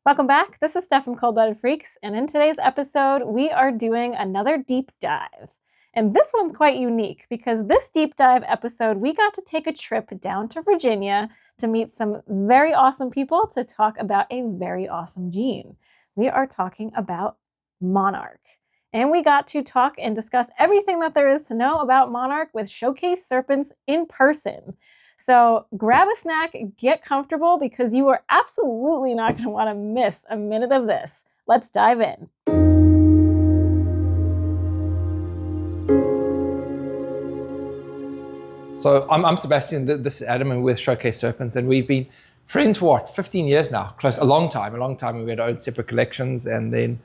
Welcome back. This is Stef from Cold-Blooded Freaks, and in today's episode, we are doing another deep dive. And this one's quite unique because this deep dive episode, we got to take a trip down to Virginia to meet some very awesome people to talk about a very awesome gene. We are talking about Monarch. And we got to talk and discuss everything that there is to know about Monarch with Showcase Serpents in person. So grab a snack, get comfortable, because you are absolutely not going to want to miss a minute of this. Let's dive in. So I'm Sebastian, this is Adam, and we're with Showcase Serpents, and we've been friends for 15 years now, close, a long time, we had our own separate collections, and then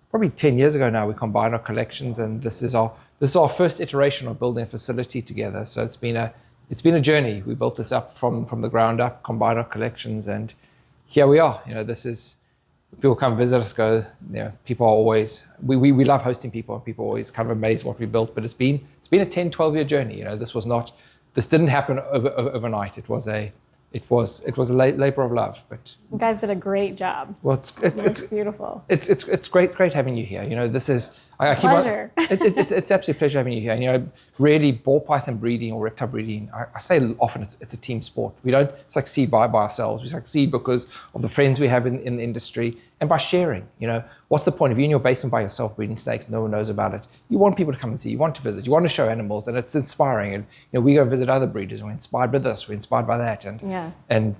probably 10 years ago now, we combined our collections, and this is our first iteration of building a facility together. So it's been a journey. We built this up from the ground up, combined our collections, and here we are. This is, people come visit us, people are always, we love hosting people, and people are always kind of amazed what we built, but it's been a 10, 12-year journey. This didn't happen overnight. It was a labor of love, but you guys did a great job. Well, it's beautiful. It's great having you here. This is pleasure. It's absolute pleasure having you here. Really, ball python breeding or reptile breeding, I say often it's a team sport. We don't succeed by ourselves. We succeed because of the friends we have in the industry and by sharing. What's the point of you in your basement by yourself breeding snakes? No one knows about it. You want people to come and see. You want to visit. You want to show animals, and it's inspiring. And we go visit other breeders, and we're inspired by this. We're inspired by that, and yes. And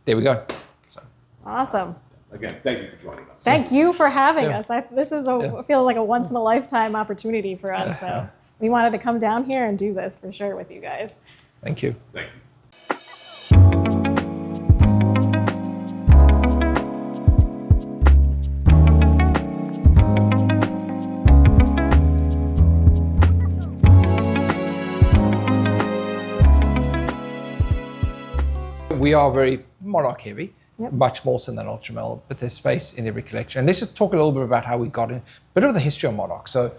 there we go. So awesome. Again, thank you for joining us. Thank you for having us. This is I feel like a once in a lifetime opportunity for us. So we wanted to come down here and do this for sure with you guys. Thank you. Thank you. We are very Monarch heavy. Yep. Much more so than ultamel, but there's space in every collection. And let's just talk a little bit about how we got in, a bit of the history of Monarch. So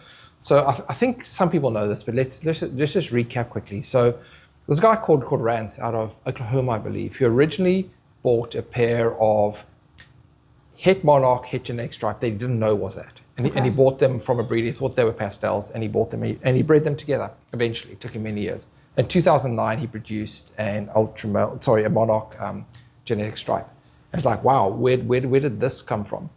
I think some people know this, but let's just recap quickly. So there's a guy called Rance out of Oklahoma, I believe, who originally bought a pair of het Monarch, het genetic stripe that he didn't know was that. And he bought them from a breeder. He thought they were pastels, and he bought them and he bred them together eventually. It took him many years. In 2009, he produced a Monarch genetic stripe. It's like, wow, where did this come from?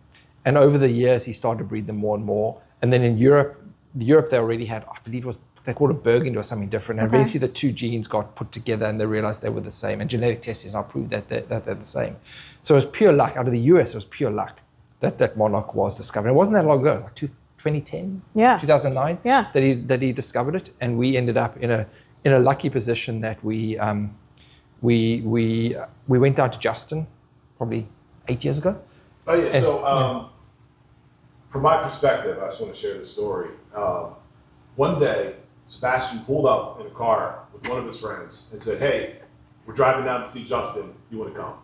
And over the years, he started to breed them more and more. And then in Europe they already had, I believe they called it burgundy or something different. And eventually the two genes got put together and they realized they were the same. And genetic testing now proved that they're the same. So it was pure luck. Out of the US, it was pure luck that Monarch was discovered. It wasn't that long ago, it was like 2010, 2009, that he discovered it. And we ended up in a lucky position that we went down to Justin, probably 8 years ago. Oh yeah, so from my perspective, I just want to share this story. One day, Sebastian pulled up in a car with one of his friends and said, "Hey, we're driving down to see Justin. You want to come?"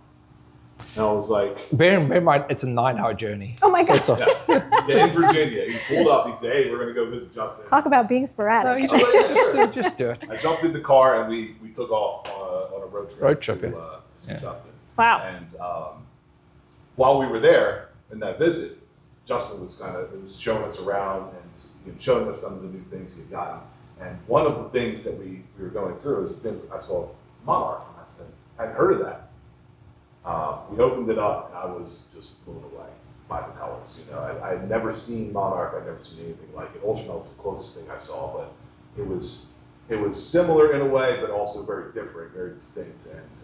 And I was like, bear in mind, it's a 9-hour journey. Oh my God. In Virginia. He pulled up, he said, "Hey, we're going to go visit Justin." Talk about being sporadic. Just do it. I jumped in the car and we took off on a road trip to see Justin. Wow. And while we were there in that visit, Justin was showing us around and showing us some of the new things he had gotten. And one of the things that we were going through is I saw Monarch, and I said, I hadn't heard of that. We opened it up, and I was just blown away by the colors. I had never seen Monarch. I'd never seen anything like it. Ultramel's the closest thing I saw, but it was similar in a way, but also very different, very distinct. And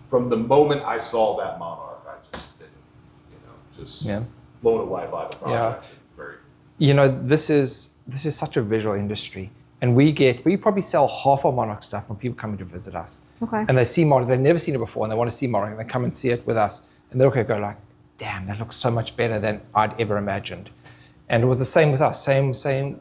from the moment I saw that Monarch, I just been, blown away by the product. Yeah. This is such a visual industry. And we probably sell half our Monarch stuff from people coming to visit us. Okay. And they see Monarch, they've never seen it before, and they want to see Monarch, and they come and see it with us. And they'll go like, damn, that looks so much better than I'd ever imagined. And it was the same with us, same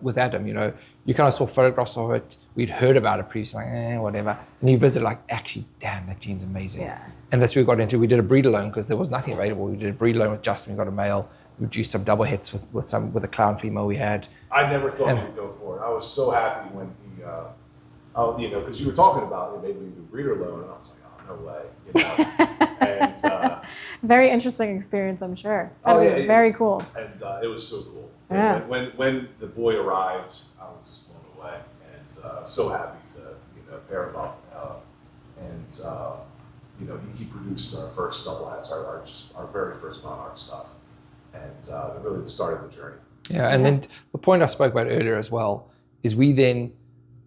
with Adam. You kind of saw photographs of it. We'd heard about it previously, like, whatever. And you visit like, actually, damn, that gene's amazing. Yeah. And that's what we got into. We did a breed alone because there was nothing available. We did a breed alone with Justin. We got a male. We produced some double hits with a clown female we had. I never thought he would go for it. I was so happy when he, because you were talking about maybe we do breeder alone, and I was like, oh no way, you know. And very interesting experience, I'm sure. Very cool. And it was so cool. Yeah. When the boy arrived, I was just blown away, and so happy to pair him up. He produced our first double hats, our very first Monarch stuff, and it really started the journey. Yeah, and then the point I spoke about earlier as well is we then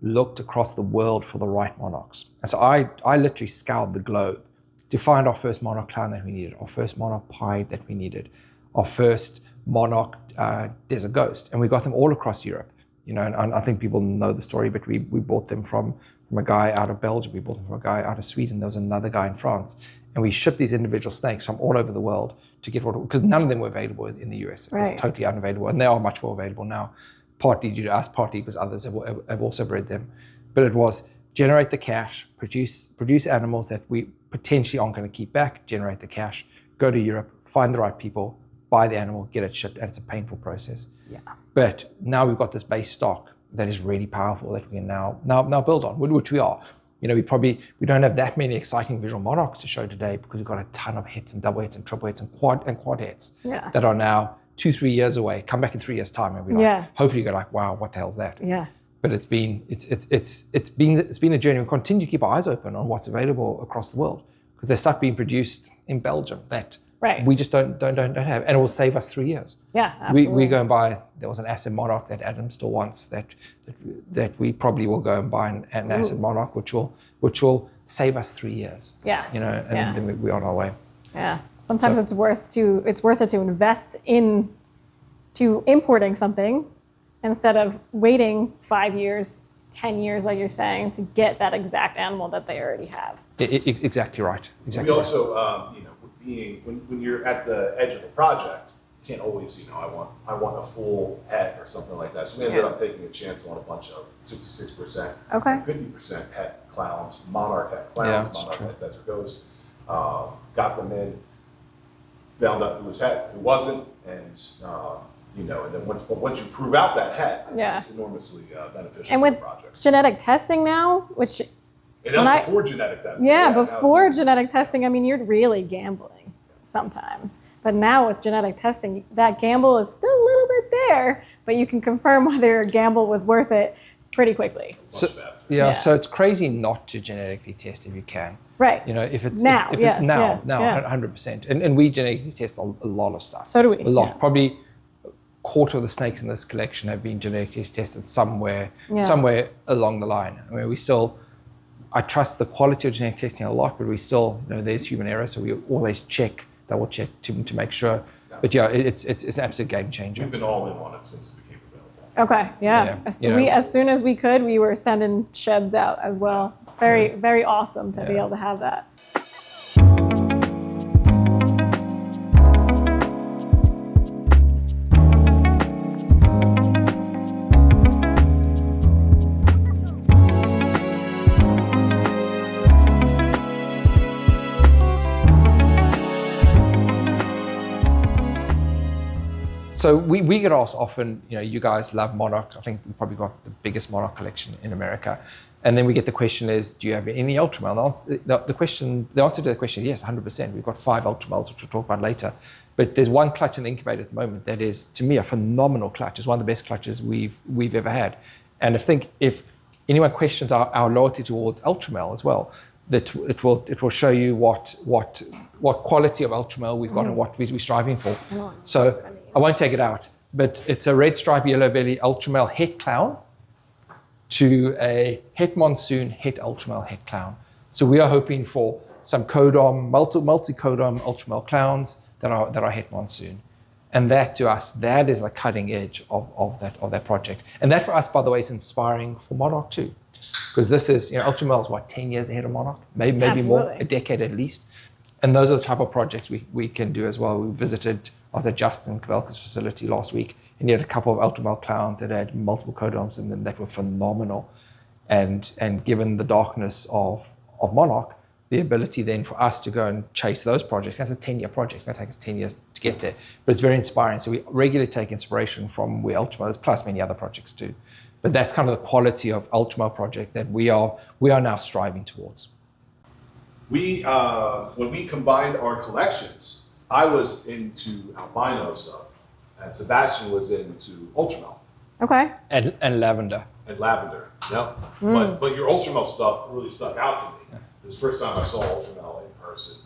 looked across the world for the right monarchs. And so I literally scoured the globe to find our first monarch clown that we needed, our first monarch pied that we needed, our first monarch desert ghost, and we got them all across Europe. And I think people know the story, but we bought them from a guy out of Belgium, we bought them from a guy out of Sweden, there was another guy in France, and we shipped these individual snakes from all over the world to get because none of them were available in the US. It was totally unavailable, and they are much more available now, partly due to us, partly because others have also bred them. But it was generate the cash, produce animals that we potentially aren't going to keep back, generate the cash, go to Europe, find the right people, buy the animal, get it shipped, and it's a painful process. Yeah. But now we've got this base stock that is really powerful that we can now build on, which we are. We don't have that many exciting visual monarchs to show today because we've got a ton of hits and double hits and triple hits and quad hits that are now 2-3 years away. Come back in 3 years' time and we're like, hopefully you go like, wow, what the hell's that? Yeah. But it's been a journey. We continue to keep our eyes open on what's available across the world because there's stuff being produced in Belgium that we just don't have, and it will save us 3 years. Yeah, absolutely. We go and buy. There was an acid monarch that Adam still wants that we probably will go and buy an acid monarch, which will save us 3 years. Yes. And then we're on our way. Yeah. Sometimes it's worth it to invest into importing something instead of waiting 5 years, 10 years, like you're saying, to get that exact animal that they already have. Exactly right. Exactly. We also, when you're at the edge of the project, you can't always, I want a full het or something like that. So we ended up taking a chance on a bunch of 66%, 50% het clowns, Monarch het clowns, Monarch het desert ghosts. Got them in, found out who was het, who wasn't, and and then once you prove out that het, it's enormously beneficial to the project. And with genetic testing now, which it is before genetic testing. Yeah, before genetic testing, I mean, you're really gambling sometimes. But now with genetic testing, that gamble is still a little bit there, but you can confirm whether your gamble was worth it pretty quickly. So it's crazy not to genetically test if you can. Right. If it's now, if it's now, 100%. And we genetically test a lot of stuff. So do we. A lot. Yeah. Probably a quarter of the snakes in this collection have been genetically tested somewhere along the line. I mean, I trust the quality of genetic testing a lot, but we still, there's human error, so we always double check to make sure. Yeah. But it's an absolute game changer. We've been all in on it since it became available. Okay, yeah. As soon as we could, we were sending sheds out as well. It's very, very awesome to be able to have that. So we get asked often, you guys love Monarch. I think we probably got the biggest Monarch collection in America. And then we get the question is, do you have any ultamel? The answer to the question is yes, 100%. We've got 5 ultamels, which we'll talk about later. But there's one clutch in the incubator at the moment that is, to me, a phenomenal clutch. It's one of the best clutches we've ever had. And I think if anyone questions our loyalty towards ultamel as well, that it will show you what quality of ultamel we've got and what we're striving for. So I won't take it out, but it's a red stripe yellow belly ultamel het clown to a het monsoon het ultamel het clown. So we are hoping for some codom, multi-codom ultamel clowns that are het monsoon. And that to us, that is the cutting edge of that project. And that for us, by the way, is inspiring for Monarch too. Because this is, ultamel is 10 years ahead of Monarch, maybe more, a decade at least. And those are the type of projects we can do as well. I was at Justin Kvelka's facility last week, and he had a couple of ultamel clowns that had multiple codoms in them that were phenomenal. And given the darkness of Monarch, the ability then for us to go and chase those projects, that's a 10-year project. It's going to take us 10 years to get there. But it's very inspiring. So we regularly take inspiration from where ultamel is, plus many other projects too. But that's kind of the quality of ultamel project that we are now striving towards. We when we combined our collections, I was into albino stuff, and Sebastian was into ultamel Okay. And lavender. and lavender. Yep. But your ultamel stuff really stuck out to me. This first time I saw ultamel in person.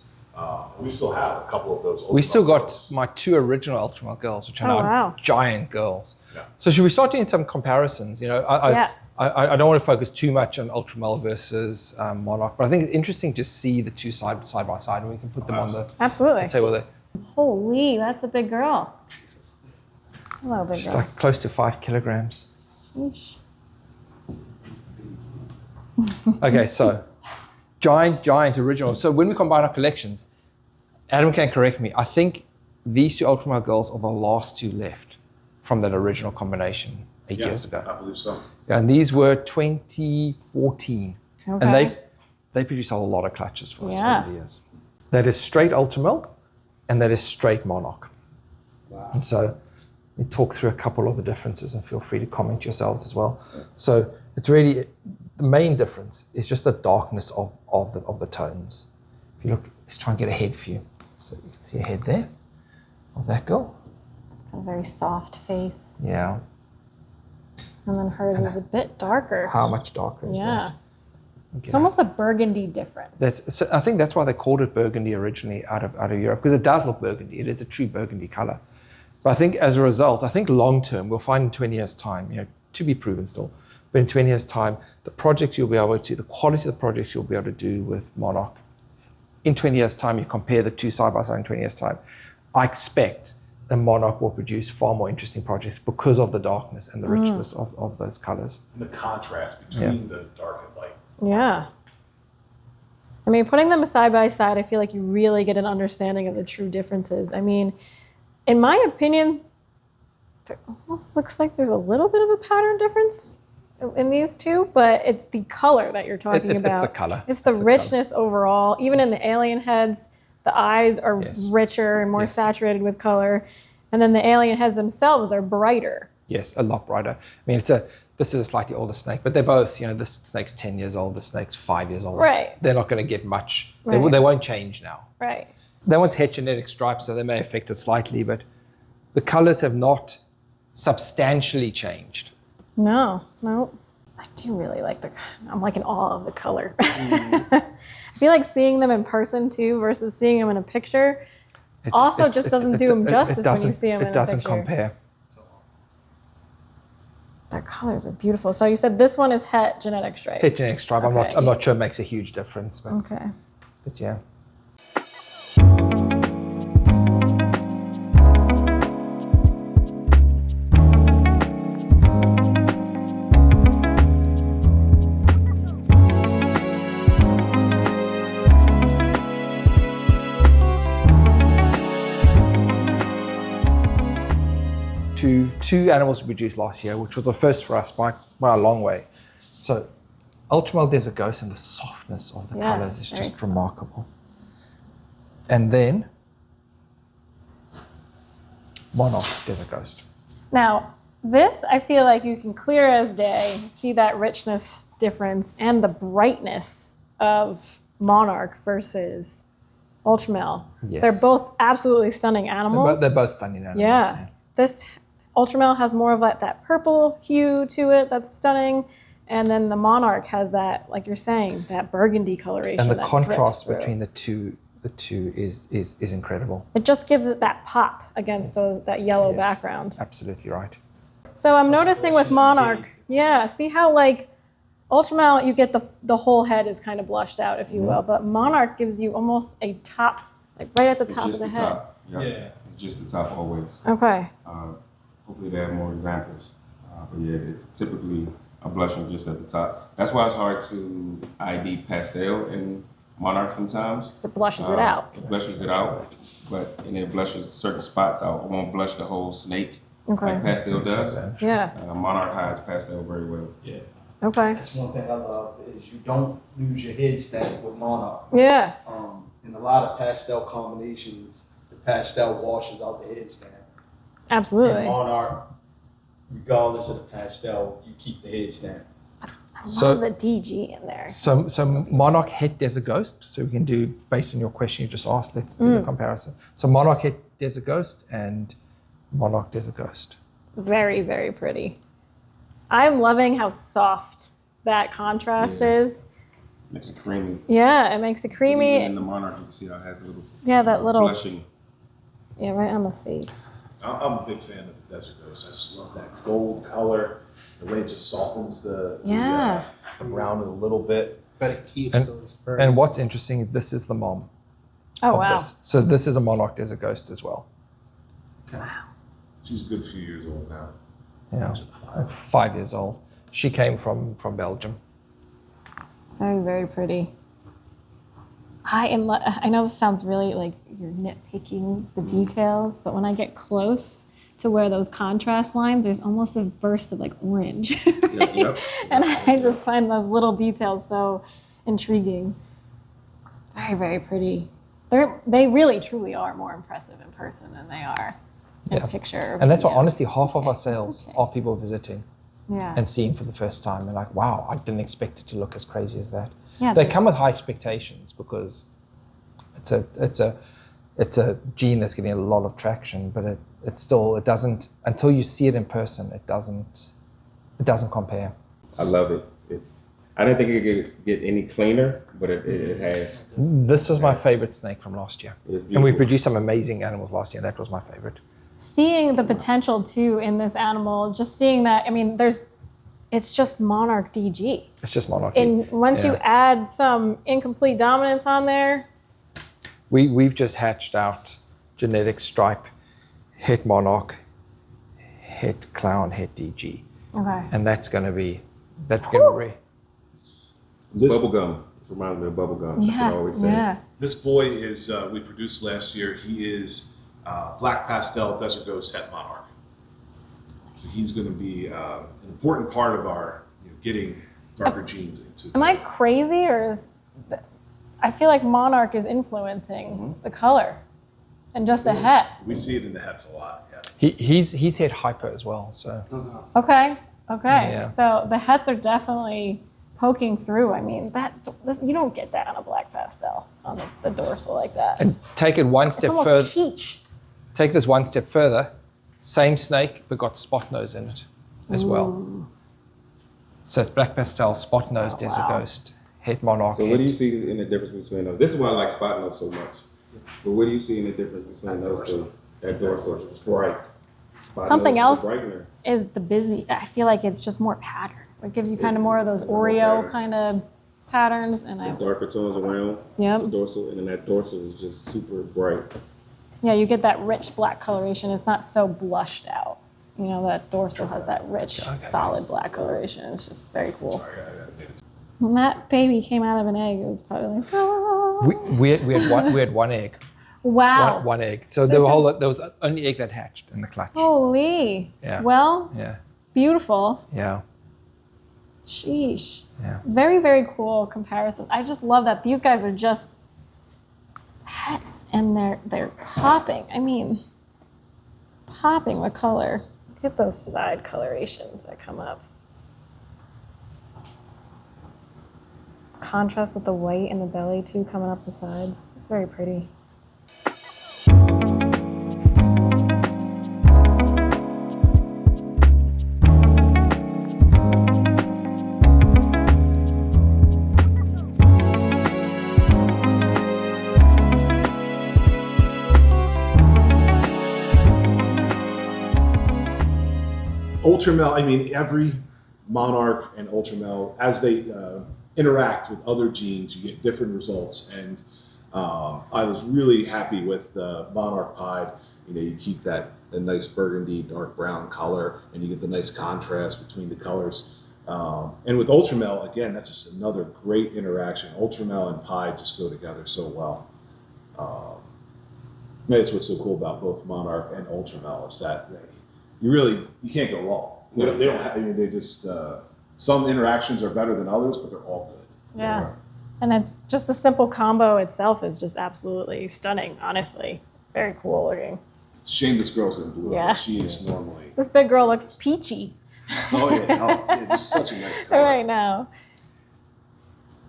We still have a couple of those. We still got girls. my 2 original ultamel girls, which are Oh, now wow. giant girls. Yeah. So should we start doing some comparisons? You know, Yeah. I don't want to focus too much on ultamel versus Monarch, but I think it's interesting to see the 2 side by side, and we can put them on the Absolutely. table there. Holy, that's a big girl. Hello, big She's girl. like close to 5 kilograms. Yeesh. Okay, so giant original. So when we combine our collections, Adam can correct me, I think these 2 ultramel girls are the last 2 left from that original combination 8 years ago. I believe so. Yeah, and these were 2014. Okay. And they produce a lot of clutches for us Yeah. over the years. That is straight ultamel, and that is straight Monarch. Wow. And so we talk through a couple of the differences, and feel free to comment yourselves as well. So it's really, the main difference is just the darkness of the tones. If you look, let's try and get a head for you. So you can see a head there of that girl. It's got a very soft face. Yeah. And then hers is a bit darker. How much darker is Yeah. that? It's almost a burgundy difference. So I think that's why they called it burgundy originally out of Europe, because it does look burgundy. It is a true burgundy color. But I think as a result, I think long term, we'll find in 20 years' time, you know, to be proven still, but in 20 years' time, the projects you'll be able to, the quality of the projects you'll be able to do with Monarch, in 20 years' time, you compare the 2 side by side in 20 years' time, I expect the Monarch will produce far more interesting projects because of the darkness and the richness of those colors. And the contrast between the dark and light. Yeah. I mean, putting them side by side, I feel like you really get an understanding of the true differences. I mean, in my opinion, there almost looks like there's a little bit of a pattern difference in these 2, but it's the color that you're talking about. It's the color. It's the richness overall. Even in the alien heads, the eyes are richer and more saturated with color. And then the alien heads themselves are brighter. Yes, a lot brighter. I mean, this is a slightly older snake, but they're both, you know, this snake's 10 years old, the snake's 5 years old. Right. They're not going to get much. Right. They won't change now. Right. That one's het genetic stripes, so they may affect it slightly, but the colors have not substantially changed. No. I do really like I'm like in awe of the color. I feel like seeing them in person too versus seeing them in a picture doesn't do them justice when you see them in a picture. It doesn't compare. Their colors are beautiful. So you said this one is het genetic stripe. Het genetic stripe. Okay. I'm not sure it makes a huge difference, but, Okay. but yeah. Two animals we produced last year, which was the first for us by a long way. So ultamel Desert Ghost and the softness of the colors is just remarkable. And then Monarch Desert Ghost. Now, this I feel like you can clear as day see that richness difference and the brightness of Monarch versus ultamel. Yes. They're both absolutely stunning animals. They're both stunning animals. Yeah. This ultamel has more of that purple hue to it that's stunning. And then the Monarch has that, like you're saying, that burgundy coloration. And the that contrast drips between the two is incredible. it just gives it that pop against that yellow background. Absolutely right. So I'm noticing with Monarch, see how like ultamel, you get the whole head is kind of blushed out, if you will, but Monarch gives you almost a top, like right at the top of the head. Top. Yep. Yeah, it's just the top always. Okay. Hopefully they have more examples. But yeah, it's typically a blushing just at the top. That's why it's hard to ID pastel in Monarch sometimes. So it blushes it out. It blushes it out, and it blushes certain spots out. It won't blush the whole snake like pastel does. Yeah. Monarch hides pastel very well. Yeah. Okay. That's one thing I love is you don't lose your head stamp with Monarch. Yeah. In a lot of pastel combinations, the pastel washes out the head stamp. Absolutely. In Monarch, regardless of the pastel, you keep the head stamp. I Love the DG in there. So Monarch Het Desert Ghost. So we can do, based on your question you just asked, let's do the comparison. So Monarch Het Desert Ghost and Monarch Desert Ghost. Very, very pretty. I'm loving how soft that contrast is. Makes it creamy. Yeah, it makes it creamy. Even in the Monarch, you can see how it has a little that little blushing. Yeah, right on the face. I'm a big fan of the Desert Ghost. I just love that gold color, the way it just softens the brown a little bit. But it keeps those burns. And what's interesting, this is the mom Oh, of wow. this. So this is a Monarch Desert Ghost as well. Wow. She's a good few years old now. Yeah, like 5 years old. She came from Belgium. Very, very pretty. I know this sounds really like you're nitpicking the details, but when I get close to where those contrast lines, there's almost this burst of like orange. Yep. And I just find those little details so intriguing. Very, very pretty. They really, truly are more impressive in person than they are in a picture. And that's why, video. honestly, half of our It's sales okay. are people visiting Yeah. and seeing for the first time. And like, wow, I didn't expect it to look as crazy as that. Yeah, They come with high expectations because it's a gene that's getting a lot of traction, but it doesn't, until you see it in person, it doesn't compare. I love it. I didn't think it could get any cleaner, but it has. This was my favorite snake from last year. It's And we beautiful. produced some amazing animals last year. That was my favorite. Seeing the potential too in this animal, just seeing that, I mean, it's just Monarch DG. It's just Monarch. And once you Yeah. add some incomplete dominance on there, We've just hatched out genetic stripe, het Monarch, het Clown, het DG. okay. And that's going to be rare. This Bubblegum. It reminds me of bubblegum. That's what I always say. Yeah. This boy is we produced last year. He is black pastel Desert Ghost Het Monarch. So he's going to be an important part of our getting darker genes into. Am I crazy or I feel like Monarch is influencing the color and just the het. We see it in the hets a lot. Yeah. He's het hyper as well. So Okay. Yeah. So the hets are definitely poking through. I mean, you don't get that on a black pastel on the dorsal like that. and take it one It's step almost further. peach. Take this one step further. Same snake, but got spot nose in it as well. So it's black pastel, spot nose, Desert wow. Ghost, het Monarch. So what do you see in the difference between those? This is why I like spot notes so much. But what do you see in the difference between those two? That dorsal is bright. Spot Something nose else is brightener. is the busy. I feel like it's just more pattern. It gives you kind of more of those More Oreo pattern. kind of patterns. And Darker tones around Yep. the dorsal, and then that dorsal is just super bright. yeah, you get that rich black coloration. It's not so blushed out. You know, that dorsal has that rich, solid black coloration. It's just very cool. When that baby came out of an egg, it was probably like, oh. We had one egg. Wow. One egg. So there was the only egg that hatched in the clutch. Holy. Yeah. Well, Yeah. beautiful. Yeah. Sheesh. Yeah. Very, very cool comparison. I just love that these guys are just hets and they're popping. I mean, popping with color. Look at those side colorations that come up. Contrast with the white in the belly too, coming up the sides. It's just very pretty. Ultramel, I mean, every Monarch and Ultramel, as they interact with other genes, you get different results. And I was really happy with Monarch Pied. You know, you keep a nice burgundy, dark brown color, and you get the nice contrast between the colors. And with Ultramel, again, that's just another great interaction. Ultramel and Pied just go together so well. That's what's so cool about both Monarch and Ultramel is that you can't go wrong. They don't have, I mean, they just, some interactions are better than others, but they're all good. Yeah. And it's just the simple combo itself is just absolutely stunning, honestly. Very cool looking. It's a shame this girl's in blue. Yeah. She is normally. This big girl looks peachy. It's such a nice color. right now.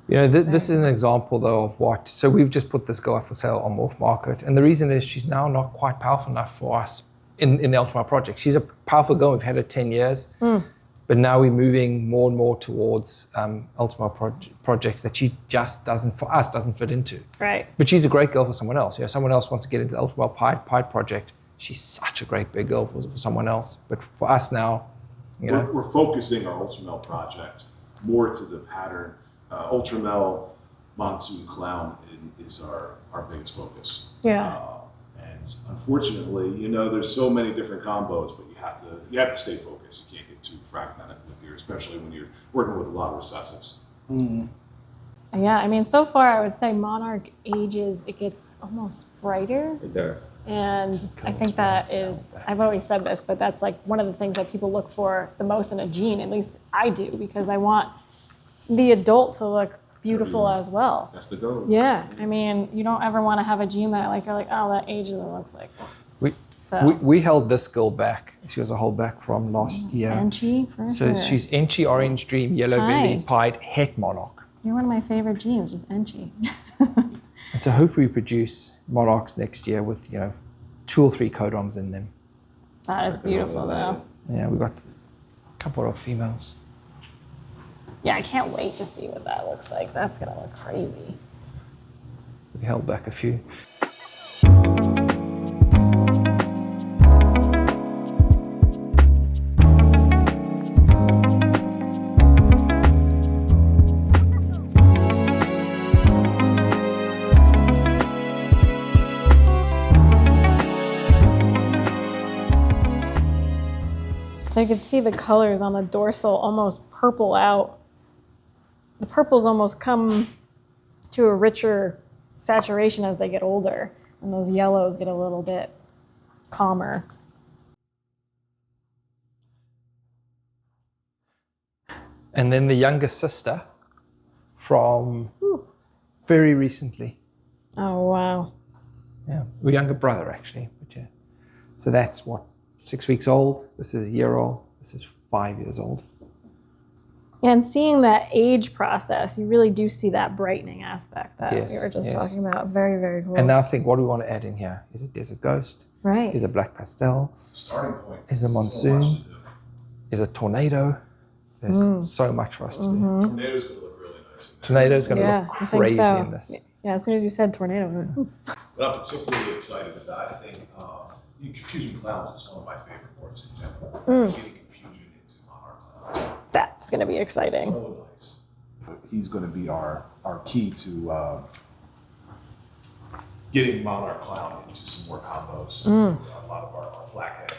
You know, this is an example though of what. So we've just put this girl up for sale on MorphMarket, and the reason is she's now not quite powerful enough for us in the ultamel project. She's a powerful girl. We've had her 10 years, but now we're moving more and more towards ultamel projects that she just doesn't fit into. Right. But she's a great girl for someone else. You know, someone else wants to get into the ultamel pied project. She's such a great big girl for someone else. But for us now, you know, We're focusing our ultamel project more to the pattern. Ultamel Monsoon Clown is our biggest focus. Yeah. And unfortunately, you know, there's so many different combos, but you have to stay focused. You can't get too fragmented with especially when you're working with a lot of recessives. Yeah, I mean, so far I would say Monarch ages, it gets almost brighter. It does. And I think that is, I've always said this, but that's like one of the things that people look for the most in a gene, at least I do, because I want the adult to look beautiful as well. That's the goal. Yeah, I mean, you don't ever want to have a gene that like you're like, oh, that ages, it looks like. we held this girl back. She was a holdback from last year. Enchy, for So sure. she's Enchy, Orange Dream, Yellow Belly, Hi. Pied, Het Monarch. You're one of my favorite genes, just Enchy. And so hopefully we produce Monarchs next year with, you know, 2 or 3 codoms in them. That is beautiful, though. Yeah, we've got a couple of females. Yeah, I can't wait to see what that looks like. That's gonna look crazy. We held back a few. So you can see the colors on the dorsal almost purple out. The purples almost come to a richer saturation as they get older, and those yellows get a little bit calmer. And then the younger sister from very recently. Oh, wow. Yeah, or younger brother actually. But yeah. So that's what, 6 weeks old. This is a year old. This is 5 years old. And seeing that age process, you really do see that brightening aspect that Yes, we were just yes. talking about. Very, very cool. And now I think, what do we want to add in here? Is it Desert Ghost? right. Is it Black Pastel? Starting point. Is it So Monsoon? much to do. Is it Tornado? There's so much for us to do. Tornado's going to look really nice. Tornado's going to Yeah, look I think crazy so. in this. Yeah, as soon as you said tornado, I went, "Ooh." But I'm particularly excited about, I think, Confusion Clowns is one of my favorite morphs in general. Getting Confusion into Monarch Clowns. That's going to be exciting. Oh, nice. He's going to be our key to getting Monarch Clown into some more combos. A lot of our blackhead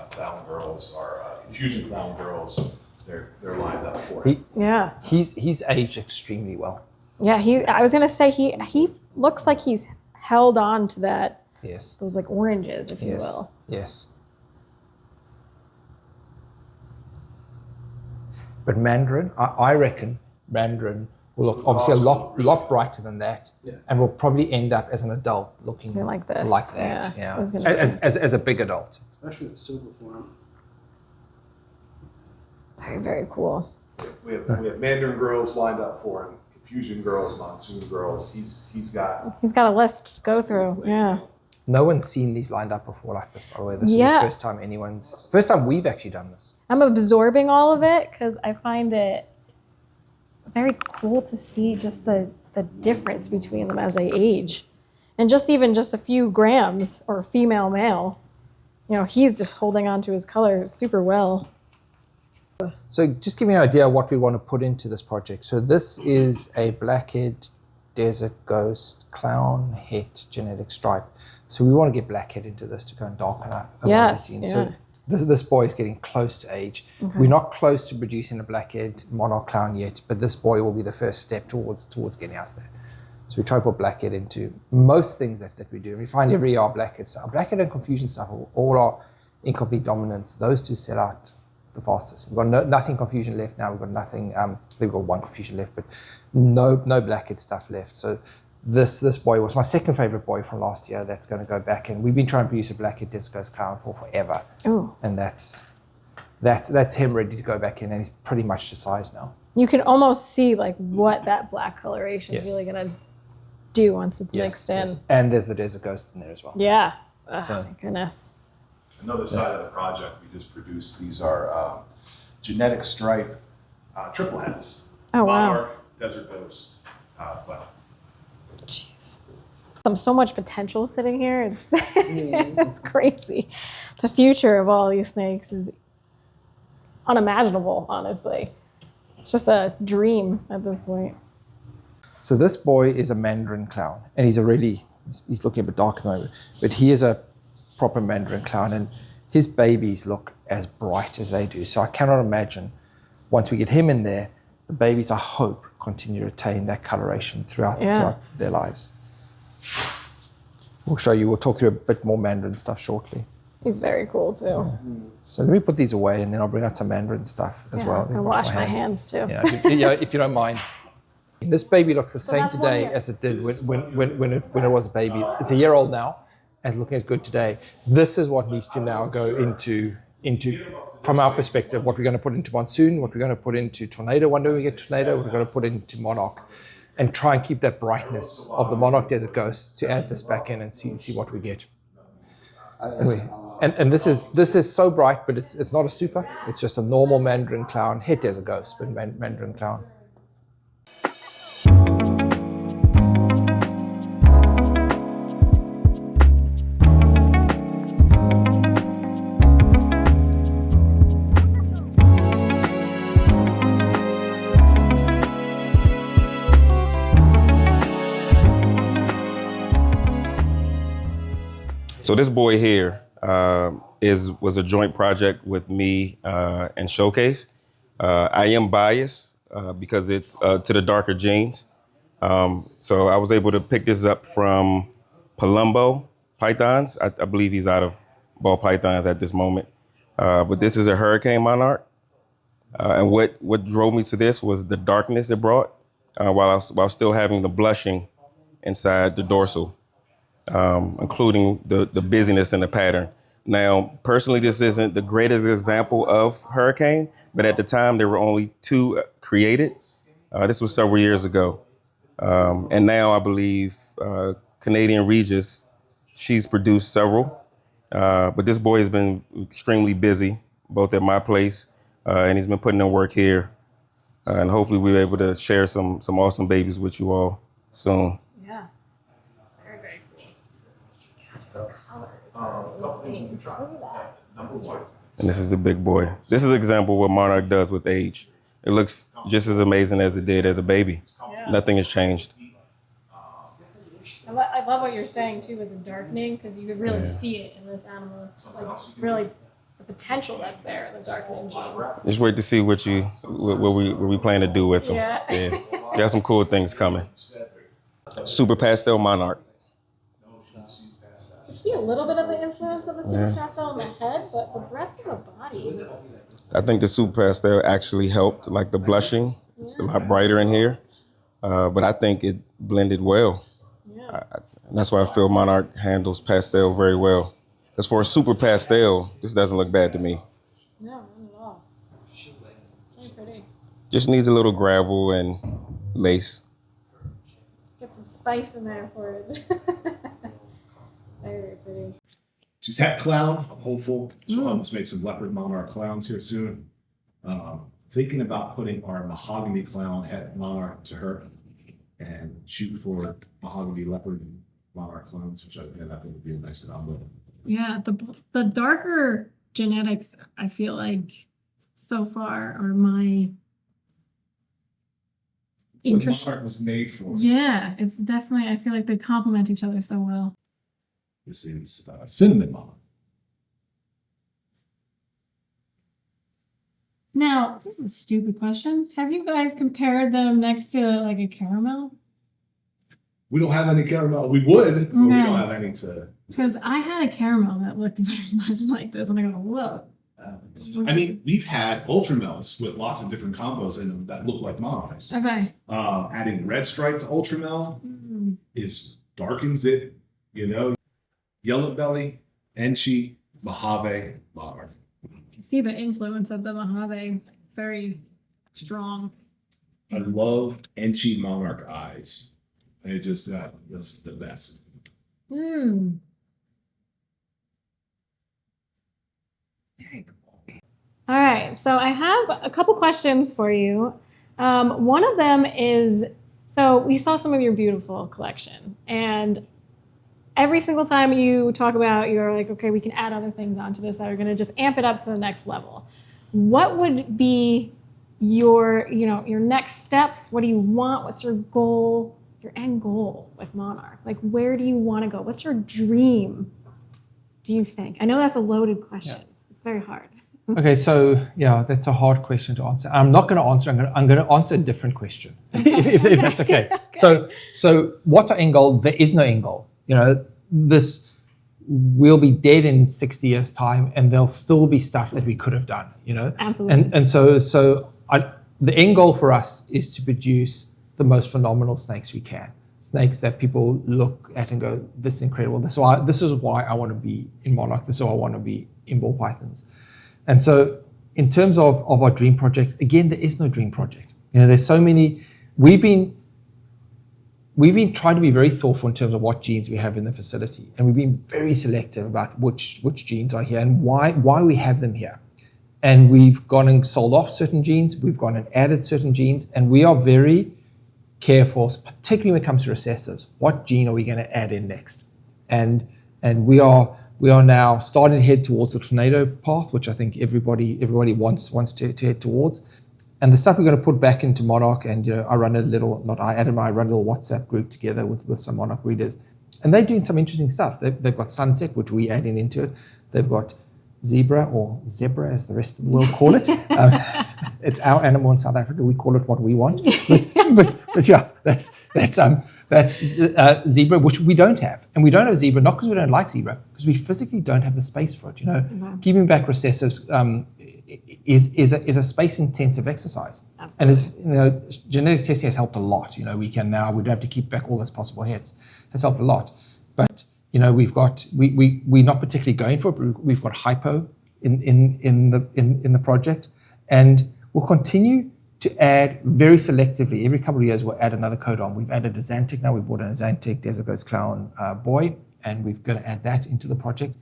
clown girls, our Confusion Clown girls, they're lined up for it. Yeah. He's aged extremely well. Yeah, I was going to say he looks like he's held on to that, Yes. those like oranges, if you Yes. will. Yes. But Mandarin, I reckon Mandarin will look obviously a lot brighter than that, and will probably end up as an adult looking Like this. like that. Yeah, Yeah, I was gonna say. as a big adult. Especially the silver form. Very, very cool. We have Mandarin girls lined up for him, Confusion girls, Monsoon girls. He's got a list to go through. Yeah. No one's seen these lined up before like this, by the way. This Yeah. is the first time we've actually done this. I'm absorbing all of it because I find it very cool to see just the difference between them as they age. And just a few grams, or female, male, you know, he's just holding on to his color super well. So just give me an idea of what we want to put into this project. So this is a blackhead, desert ghost, clown, het, genetic stripe. So we want to get blackhead into this to go and darken up a lot of the Yes, scenes. yeah. So this boy is getting close to age. We're not close to producing a blackhead monarch clown yet, but this boy will be the first step towards getting us there. So we try to put blackhead into most things that we do. We find every year our blackhead stuff. Blackhead and confusion stuff, all our incomplete dominance, those two sell out the fastest. We've got nothing confusion left now. We've got nothing. We've got one confusion left, but no blackhead stuff left. So this boy was my second favorite boy from last year. That's going to go back, and we've been trying to produce a blackhead disco clown for forever. Ooh. And that's that's him ready to go back in, and he's pretty much the size now. You can almost see like what that black coloration is Yes. really gonna do once it's mixed in. Yes. And there's the Desert Ghost in there as well. Yeah. Oh, So- my goodness. Another side of the project we just produced. These are genetic stripe triple heads. Oh, wow. Monarch, Desert Ghost, Cloud. Jeez. So much potential sitting here. It's it's crazy. The future of all these snakes is unimaginable, honestly. It's just a dream at this point. So this boy is a Mandarin clown, and he's looking a bit dark at the moment, but he is a proper Mandarin clown, and his babies look as bright as they do. So I cannot imagine, once we get him in there, the babies, I hope, continue to retain that coloration throughout their lives. We'll talk through a bit more Mandarin stuff shortly. He's very cool too. Yeah. So let me put these away, and then I'll bring out some Mandarin stuff as well. And wash my hands too. Yeah, if you don't mind. This baby looks the same today as it did when it was a baby. It's a year old now, and it's looking as good today. This is what needs to now go into from our perspective, what we're going to put into Monsoon, what we're going to put into Tornado. One day we get Tornado, what we're going to put into Monarch, and try and keep that brightness of the Monarch Desert Ghost to add this back in and see what we get. And this is so bright, but it's not a super. It's just a normal Mandarin clown, head Desert Ghost, but Mandarin clown. So this boy here was a joint project with me and Showcase. I am biased because it's to the darker genes. So I was able to pick this up from Palumbo Pythons. I believe he's out of ball pythons at this moment. But this is a Hurricane Monarch. And what drove me to this was the darkness it brought while still having the blushing inside the dorsal. Including the busyness and the pattern. Now, personally, this isn't the greatest example of Hurricane, but at the time there were only 2 created. This was several years ago. And now I believe Canadian Regis, she's produced several. But this boy has been extremely busy, both at my place, and he's been putting in work here. And hopefully we'll be able to share some awesome babies with you all soon. Yeah. Very, very cool. Couple things you can try. Number 1. And this is a big boy. This is an example of what Monarch does with age. It looks just as amazing as it did as a baby. Yeah. Nothing has changed. I love what you're saying too with the darkening, because you could really see it in this animal. Like really the potential that's there in the darkening genes. Just wait to see what we plan to do with them. Yeah. Got some cool things coming. Super Pastel Monarch. I see a little bit of the influence of the super pastel on the head, but the rest of the body. I think the Super Pastel actually helped, like the blushing. It's a lot brighter in here, but I think it blended well. Yeah. That's why I feel Monarch handles pastel very well. As for a Super Pastel, this doesn't look bad to me. No, not at all. Very pretty. Just needs a little gravel and lace. Get some spice in there for it. Very pretty. She's hat clown. I'm hopeful. She'll help us make some leopard monarch clowns here soon. Thinking about putting our mahogany clown het monarch to her and shoot for mahogany leopard monarch clowns, which I think would be a nice combo. Yeah, the darker genetics, I feel like, so far are my interest. Monarch was made for. Yeah, it's definitely, I feel like they complement each other so well. This is cinnamon monarch. Now, this is a stupid question. Have you guys compared them next to like a caramel? We don't have any caramel. We would, but we Okay. don't have any to. Because I had a caramel that looked very much like this, and I go, whoa. I mean, we've had ultramels with lots of different combos in them that look like monarchs. Okay. Adding red stripe to ultramel darkens it, you know. Yellow belly, enchi, mojave, monarch. You see the influence of the Mojave, very strong. I love Enchi Monarch eyes. They just that's the best. Very cool. All right, so I have a couple questions for you. One of them is, so we saw some of your beautiful collection, and every single time you talk about, you're like, okay, we can add other things onto this that are going to just amp it up to the next level. What would be your next steps? What do you want? What's your goal, your end goal with Monarch? Like, where do you want to go? What's your dream, do you think? I know that's a loaded question. Yeah. It's very hard. Okay, so yeah, that's a hard question to answer. I'm not going to answer. I'm going to answer a different question, if that's okay. Okay. So what's our end goal? There is no end goal. We'll be dead in 60 years' time, and there'll still be stuff that we could have done. Absolutely. And so the end goal for us is to produce the most phenomenal snakes we can. Snakes that people look at and go, "This is incredible. This is why I want to be in Monarch. This is why I want to be in ball pythons." And so, in terms of our dream project, again, there is no dream project. There's so many. We've been trying to be very thoughtful in terms of what genes we have in the facility, and we've been very selective about which genes are here and why we have them here. And we've gone and sold off certain genes. We've gone and added certain genes, and we are very careful, particularly when it comes to recessives. What gene are we going to add in next? And we are now starting to head towards the tornado path, which I think everybody wants to head towards. And the stuff we're going to put back into Monarch, and I run a little, not I, Adam and I run a little WhatsApp group together with some Monarch breeders, and they're doing some interesting stuff. They've got Sunset, which we add into it. They've got Zebra, or Zebra as the rest of the world call it. It's our animal in South Africa. We call it what we want. But yeah, that's Zebra, which we don't have. And we don't have Zebra, not because we don't like Zebra, because we physically don't have the space for it. Mm-hmm. Keeping back recessives is a space-intensive exercise. Absolutely. And genetic testing has helped a lot. We don't have to keep back all those possible hits. Has helped a lot. But we're not particularly going for it, but we've got hypo in the project, and we'll continue to add very selectively. Every couple of years, we'll add another codon. We've added a Xanthic now. We bought an Xanthic Desert Ghost Clown boy, and we're going to add that into the project,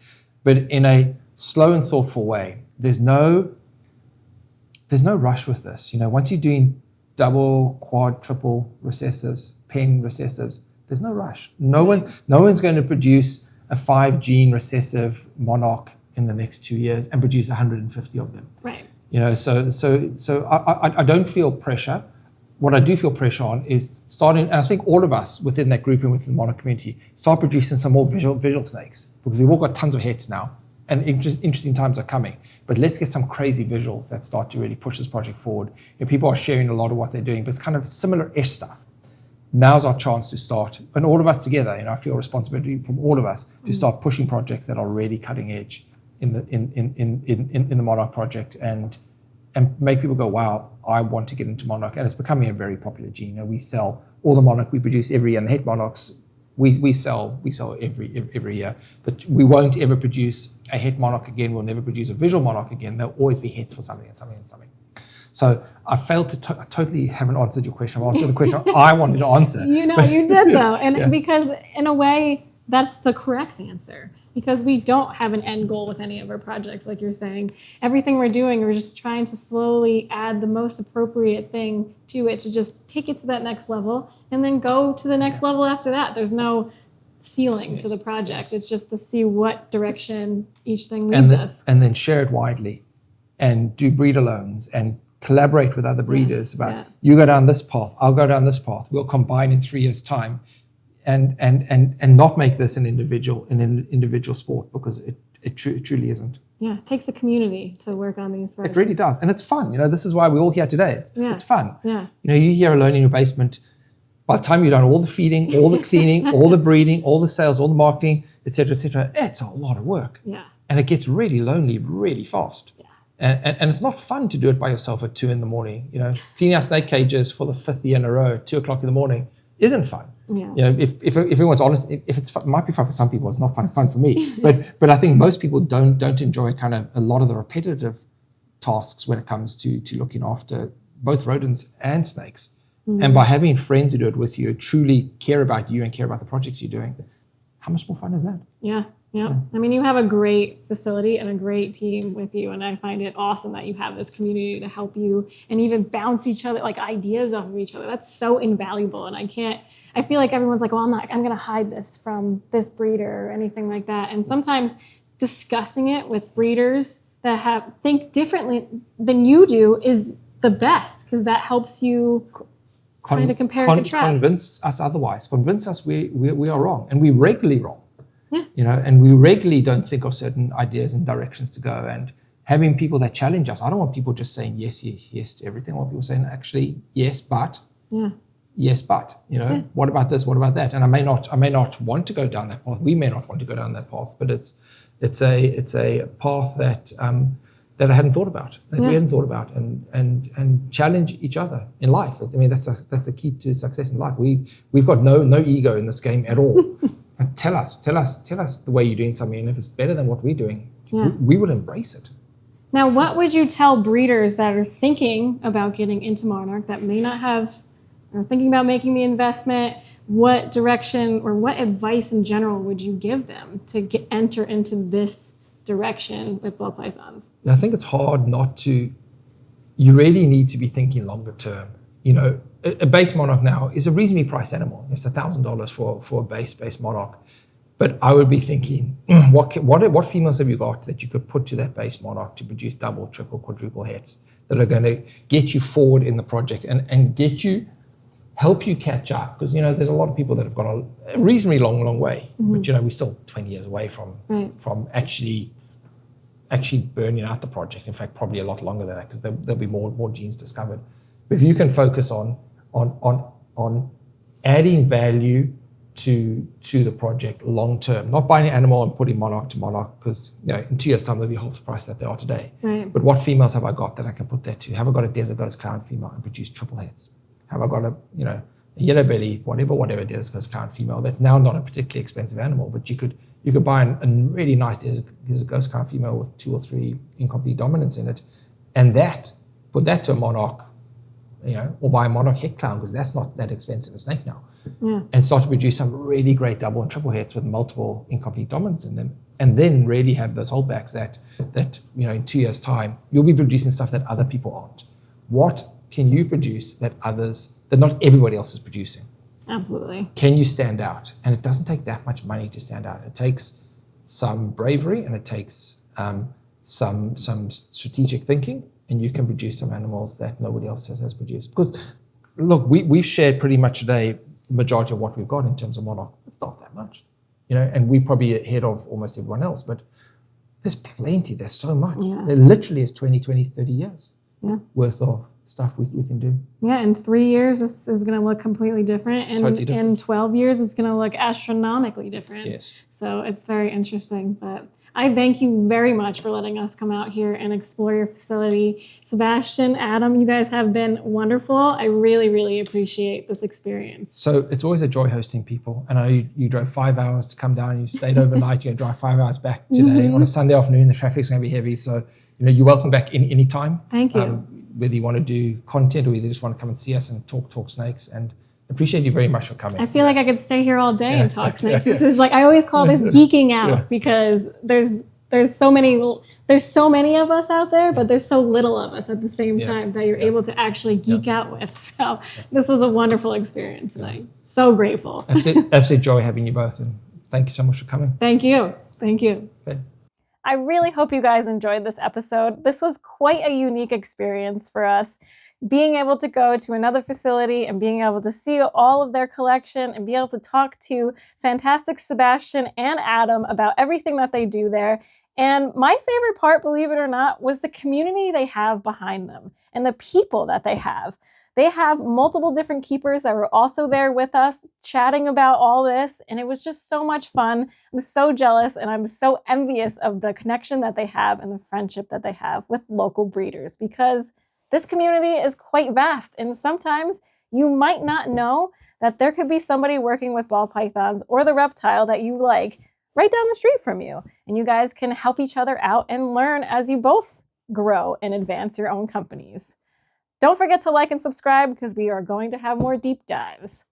but in a slow and thoughtful way. There's no rush with this. Once you're doing double, quad, triple recessives, pen recessives, there's no rush. No one's going to produce a 5-gene recessive Monarch in the next 2 years and produce 150 of them. Right. So I don't feel pressure. What I do feel pressure on is starting, and I think all of us within that group and within the Monarch community, start producing some more visual snakes, because we've all got tons of hits now, and interesting times are coming. But let's get some crazy visuals that start to really push this project forward. People are sharing a lot of what they're doing, but it's kind of similar-ish stuff. Now's our chance to start, and all of us together, I feel responsibility from all of us to start pushing projects that are really cutting edge in the Monarch project, and make people go, wow, I want to get into Monarch. And it's becoming a very popular gene. We sell all the Monarch we produce every year, and the het Monarchs we sell every year. But we won't ever produce a het Monarch again. We'll never produce a visual Monarch again. There'll always be hits for something and something and something. So I failed to I totally haven't answered your question. I've answered the question I wanted to answer. You did though. And yeah. Because in a way, that's the correct answer. Because we don't have an end goal with any of our projects, like you're saying. Everything we're doing, we're just trying to slowly add the most appropriate thing to it to just take it to that next level and then go to the next level after that. There's no ceiling to the project. It's just to see what direction each thing leads us. And then share it widely and do breeder loans and collaborate with other breeders about you go down this path, I'll go down this path. We'll combine in 3 years' time, and not make this an individual sport, because it truly isn't. Yeah, it takes a community to work on these projects. It really does, and it's fun. This is why we're all here today. It's fun. Yeah. You're here alone in your basement. By the time you've done all the feeding, all the cleaning, all the breeding, all the sales, all the marketing, etc., it's a lot of work. Yeah. And it gets really lonely really fast. And it's not fun to do it by yourself at 2 a.m. Cleaning out snake cages for the 5th year in a row at 2 o'clock in the morning isn't fun. Yeah. You know, if everyone's honest, if it's fun, it might be fun for some people, it's not fun for me. But I think most people don't enjoy kind of a lot of the repetitive tasks when it comes to looking after both rodents and snakes. And by having friends who do it with you, truly care about you and care about the projects you're doing, how much more fun is that? Yeah. I mean, you have a great facility and a great team with you, and I find it awesome that you have this community to help you and even bounce each other, like ideas off of each other. That's so invaluable, and I feel like everyone's like, well, I'm going to hide this from this breeder or anything like that. And sometimes discussing it with breeders that think differently than you do is the best, because that helps you kind of compare and contrast. Convince us otherwise. Convince us we are wrong, and we're regularly wrong. Yeah. You know, and we regularly don't think of certain ideas and directions to go. And having people that challenge us. I don't want people just saying yes to everything. I want people saying actually yes, but. Yeah. Yes, but, you know, what about this? What about that? And I may not want to go down that path. We may not want to go down that path, but it's a path that I hadn't thought about, that we hadn't thought about, and challenge each other in life. I mean, that's a key to success in life. We've got no ego in this game at all. And tell us the way you're doing something, and if it's better than what we're doing, we will embrace it. Now, what would you tell breeders that are thinking about getting into Monarch that may not have, or thinking about making the investment? What direction or what advice in general would you give them to enter into this direction with ball pythons? I think it's hard not to. You really need to be thinking longer term. You know, a base Monarch now is a reasonably priced animal. It's $1,000 for a base Monarch. But I would be thinking, what females have you got that you could put to that base Monarch to produce double, triple, quadruple hits that are going to get you forward in the project and help you catch up? Because, you know, there's a lot of people that have gone a reasonably long way, but, you know, we're still 20 years away from actually burning out the project. In fact, probably a lot longer than that, because there'll be more genes discovered. But if you can focus on adding value to the project long term, not buying an animal and putting Monarch to Monarch, because, you know, in 2 years' time they'll be half the price that they are today. Right. But what females have I got that I can put that to? Have I got a desert ghost clown female and produce triple hits? Have I got a yellow belly, whatever desert ghost clown female that's now not a particularly expensive animal, but you could buy a really nice desert ghost clown female with 2 or 3 incomplete dominants in it, and put that to a Monarch, you know, or buy a Monarch head clown, because that's not that expensive a snake now. Yeah. And start to produce some really great double and triple hits with multiple incomplete dominants in them, and then really have those holdbacks that you know, in 2 years' time you'll be producing stuff that other people aren't. What can you produce that not everybody else is producing? Absolutely. Can you stand out? And it doesn't take that much money to stand out. It takes some bravery, and it takes some strategic thinking, and you can produce some animals that nobody else has produced. Because look, we've shared pretty much today the majority of what we've got in terms of Monarch. It's not that much, you know, and we're probably ahead of almost everyone else, but there's plenty, there's so much. Yeah. There literally is 20, 30 years worth of stuff we can do. Yeah, in 3 years, this is going to look completely different. And Totally different. in 12 years, it's going to look astronomically different. Yes. So it's very interesting. But I thank you very much for letting us come out here and explore your facility. Sebastian, Adam, you guys have been wonderful. I really, really appreciate this experience. So it's always a joy hosting people. And I know you drove 5 hours to come down, you stayed overnight, you're going to drive 5 hours back today. On a Sunday afternoon, the traffic's going to be heavy. So, you know, you're welcome back any time. Thank you. Whether you want to do content or whether you just want to come and see us and talk snakes. And appreciate you very much for coming. I feel like I could stay here all day and talk snakes. Yeah. This is like, I always call this geeking out, because there's so many of us out there, but there's so little of us at the same time that you're able to actually geek out with. So this was a wonderful experience, and I'm so grateful. Absolute joy having you both, and thank you so much for coming. Thank you. Okay. I really hope you guys enjoyed this episode. This was quite a unique experience for us. Being able to go to another facility and being able to see all of their collection and be able to talk to fantastic Sebastian and Adam about everything that they do there. And my favorite part, believe it or not, was the community they have behind them and the people that they have. They have multiple different keepers that were also there with us chatting about all this, and it was just so much fun. I'm so jealous, and I'm so envious of the connection that they have and the friendship that they have with local breeders, because this community is quite vast, and sometimes you might not know that there could be somebody working with ball pythons or the reptile that you like right down the street from you. And you guys can help each other out and learn as you both grow and advance your own companies. Don't forget to like and subscribe because we are going to have more deep dives.